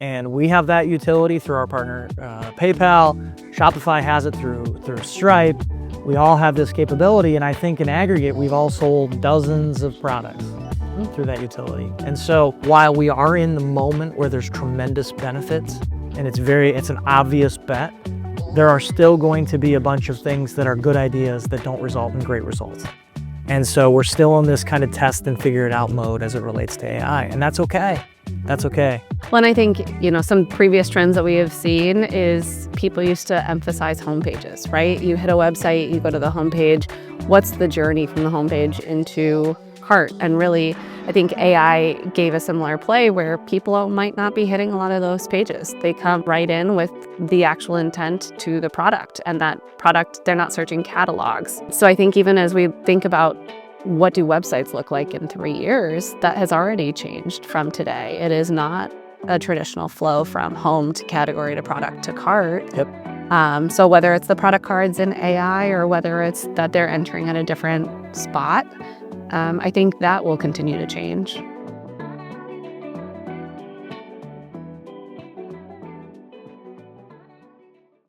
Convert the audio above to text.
And we have that utility through our partner PayPal. Shopify has it through Stripe. We all have this capability, and I think in aggregate, we've all sold dozens of products through that utility. And so while we are in the moment where there's tremendous benefits, and it's an obvious bet, there are still going to be a bunch of things that are good ideas that don't result in great results. And so we're still in this kind of test and figure it out mode as it relates to AI, and that's okay. That's okay. Well, and I think, some previous trends that we have seen is people used to emphasize homepages, right? You hit a website, you go to the homepage. What's the journey from the homepage into cart? And really, I think AI gave a similar play where people might not be hitting a lot of those pages. They come right in with the actual intent to the product, and that product, they're not searching catalogs. So I think even as we think about what do websites look like in 3 years, that has already changed from today. It is not a traditional flow from home to category to product to cart. Yep. So whether it's the product cards in AI or whether it's that they're entering at a different spot, I think that will continue to change.